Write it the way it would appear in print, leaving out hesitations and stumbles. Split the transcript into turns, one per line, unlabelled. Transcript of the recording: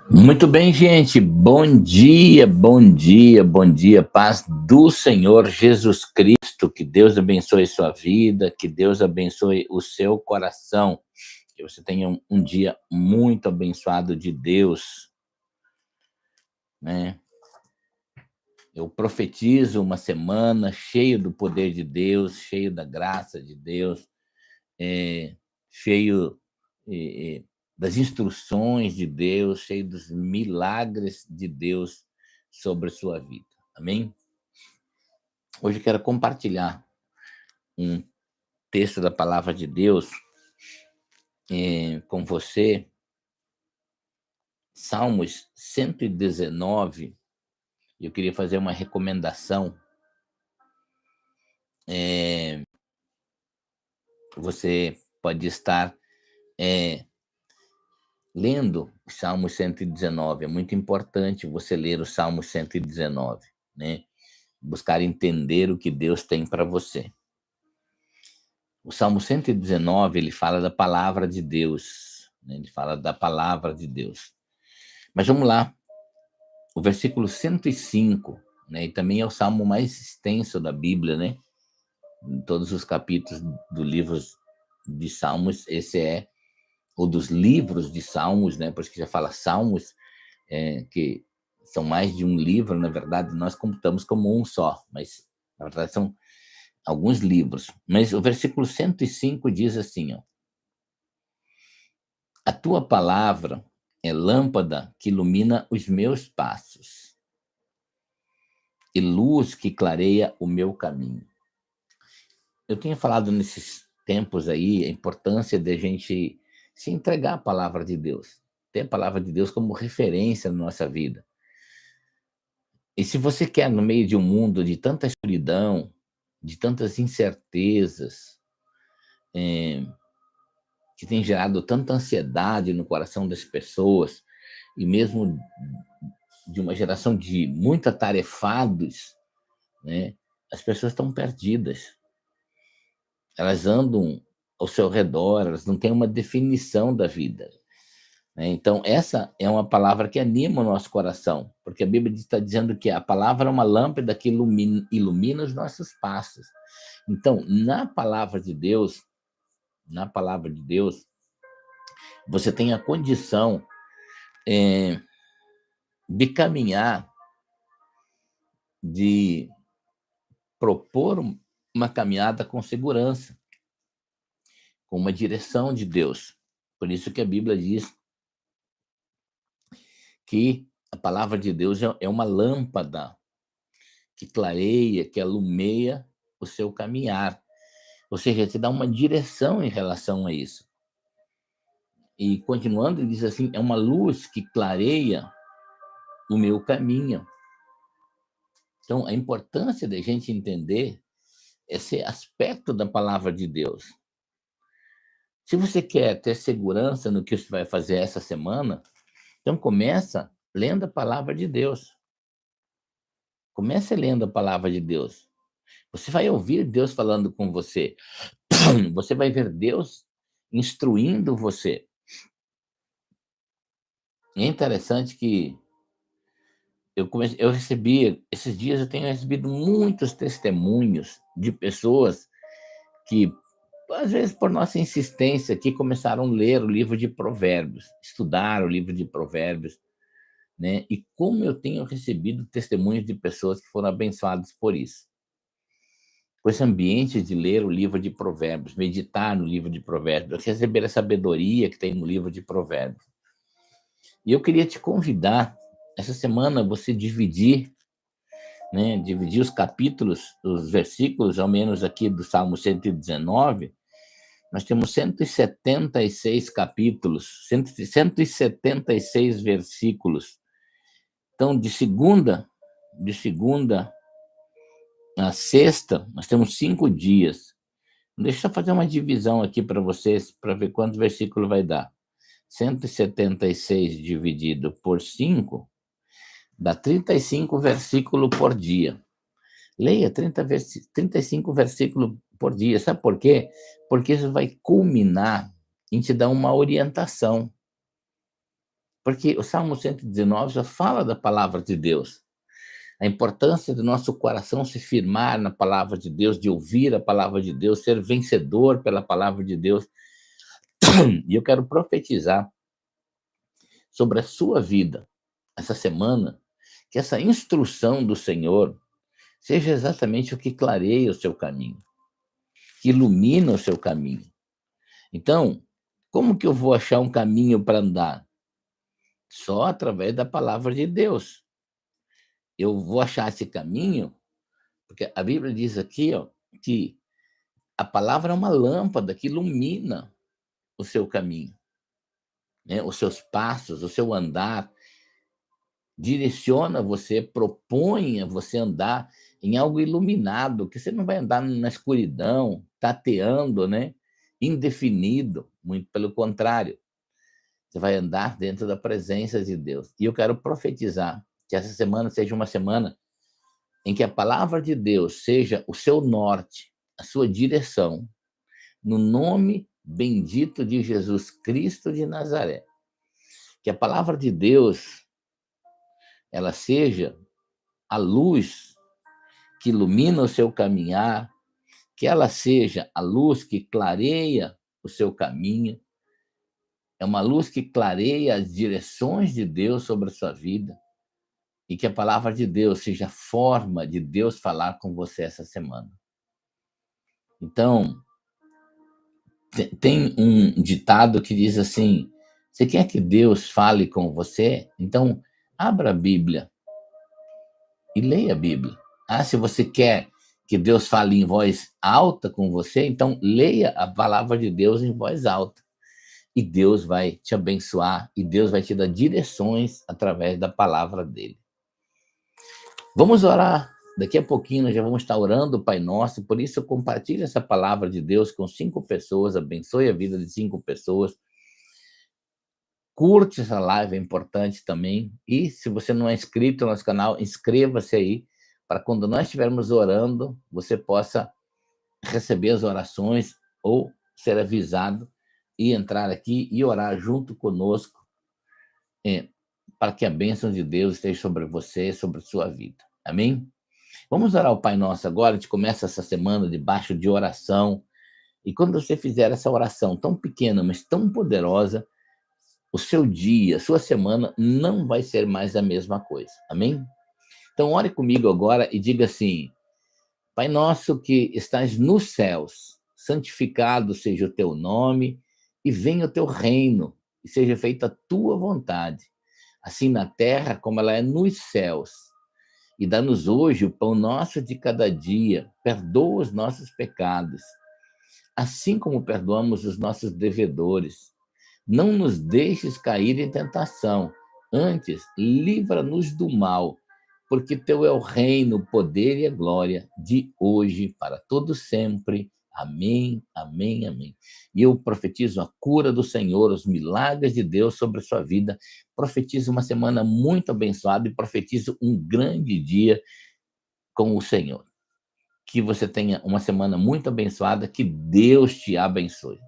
Muito bem, gente. Bom dia, bom dia, bom dia. Paz do Senhor Jesus Cristo. Que Deus abençoe sua vida, que Deus abençoe o seu coração. Que você tenha um dia muito abençoado de Deus, né? Eu profetizo uma semana cheia do poder de Deus, cheio da graça de Deus, cheio das instruções de Deus, cheio dos milagres de Deus sobre a sua vida. Amém? Hoje eu quero compartilhar um texto da palavra de Deus com você. Salmos 119. Eu queria fazer uma recomendação. Você pode estar lendo o Salmo 119. É muito importante você ler o Salmo 119, né? Buscar entender o que Deus tem para você. O Salmo 119, ele fala da palavra de Deus, né? Ele fala da palavra de Deus. Mas vamos lá. O versículo 105, né? E também é o salmo mais extenso da Bíblia, né? Em todos os capítulos do livro de Salmos, esse é ou dos livros de Salmos, né? Por isso que já fala Salmos, que são mais de um livro. Na verdade, nós computamos como um só, mas na verdade são alguns livros. Mas o versículo 105 diz assim, ó: A tua palavra é lâmpada que ilumina os meus passos e luz que clareia o meu caminho. Eu tenho falado nesses tempos aí a importância de a gente se entregar à palavra de Deus, ter a palavra de Deus como referência na nossa vida. E se você quer, no meio de um mundo de tanta escuridão, de tantas incertezas, que tem gerado tanta ansiedade no coração das pessoas, e mesmo de uma geração de muito atarefados, né? As pessoas estão perdidas. Elas andam ao seu redor, elas não têm uma definição da vida, né? Então, essa é uma palavra que anima o nosso coração, porque a Bíblia está dizendo que a palavra é uma lâmpada que ilumina os nossos passos. Então, na palavra de Deus, você tem a condição de caminhar, de propor uma caminhada com segurança, com uma direção de Deus. Por isso que a Bíblia diz que a palavra de Deus é uma lâmpada que clareia, que alumeia o seu caminhar. Ou seja, te dá uma direção em relação a isso. E continuando, ele diz assim: é uma luz que clareia o meu caminho. Então, a importância da gente entender esse aspecto da palavra de Deus. Se você quer ter segurança no que você vai fazer essa semana, então começa lendo a palavra de Deus. Comece lendo a palavra de Deus. Você vai ouvir Deus falando com você. Você vai ver Deus instruindo você. E é interessante que esses dias eu tenho recebido muitos testemunhos de pessoas que, às vezes, por nossa insistência aqui, começaram a ler o livro de Provérbios, estudar o livro de Provérbios, né? E como eu tenho recebido testemunhos de pessoas que foram abençoadas por isso. Com esse ambiente de ler o livro de Provérbios, meditar no livro de Provérbios, receber a sabedoria que tem no livro de Provérbios. E eu queria te convidar, essa semana, você dividir, né? Dividir os capítulos, os versículos, ao menos aqui do Salmo 119, nós temos 176 capítulos, 176 versículos. Então, de segunda a sexta, nós temos 5 dias. Deixa eu fazer uma divisão aqui para vocês, para ver quanto versículo vai dar. 176 dividido por 5 dá 35 versículos por dia. Leia 35 versículos por dia. Sabe por quê? Porque isso vai culminar em te dar uma orientação, porque o Salmo 119 já fala da palavra de Deus, a importância do nosso coração se firmar na palavra de Deus, de ouvir a palavra de Deus, ser vencedor pela palavra de Deus. E eu quero profetizar sobre a sua vida essa semana, que essa instrução do Senhor seja exatamente o que clareia o seu caminho, que ilumina o seu caminho. Então, como que eu vou achar um caminho para andar? Só através da palavra de Deus. Eu vou achar esse caminho, porque a Bíblia diz aqui, ó, que a palavra é uma lâmpada que ilumina o seu caminho, né? Os seus passos, o seu andar, direciona você, propõe a você andar em algo iluminado, que você não vai andar na escuridão, tateando, né? Indefinido, muito pelo contrário. Você vai andar dentro da presença de Deus. E eu quero profetizar que essa semana seja uma semana em que a palavra de Deus seja o seu norte, a sua direção, no nome bendito de Jesus Cristo de Nazaré. Que a palavra de Deus ela seja a luz que ilumina o seu caminhar, que ela seja a luz que clareia o seu caminho, é uma luz que clareia as direções de Deus sobre a sua vida, e que a palavra de Deus seja a forma de Deus falar com você essa semana. Então, tem um ditado que diz assim: você quer que Deus fale com você? Então, abra a Bíblia e leia a Bíblia. Ah, se você quer que Deus fale em voz alta com você, então leia a palavra de Deus em voz alta. E Deus vai te abençoar, e Deus vai te dar direções através da palavra dele. Vamos orar. Daqui a pouquinho nós já vamos estar orando o Pai Nosso, por isso compartilhe essa palavra de Deus com 5 pessoas, abençoe a vida de 5 pessoas. Curte essa live, é importante também. E se você não é inscrito no nosso canal, inscreva-se aí, para quando nós estivermos orando, você possa receber as orações ou ser avisado e entrar aqui e orar junto conosco, para que a bênção de Deus esteja sobre você, sobre a sua vida. Amém? Vamos orar o Pai Nosso agora. A gente começa essa semana debaixo de oração. E quando você fizer essa oração tão pequena, mas tão poderosa, o seu dia, a sua semana não vai ser mais a mesma coisa. Amém? Então, ore comigo agora e diga assim: Pai nosso que estás nos céus, santificado seja o teu nome, e venha o teu reino, e seja feita a tua vontade, assim na terra como ela é nos céus. E dá-nos hoje o pão nosso de cada dia, perdoa os nossos pecados, assim como perdoamos os nossos devedores. Não nos deixes cair em tentação, antes livra-nos do mal, porque teu é o reino, o poder e a glória, de hoje para todo sempre. Amém, amém, amém. E eu profetizo a cura do Senhor, os milagres de Deus sobre a sua vida. Profetizo uma semana muito abençoada e profetizo um grande dia com o Senhor. Que você tenha uma semana muito abençoada, que Deus te abençoe.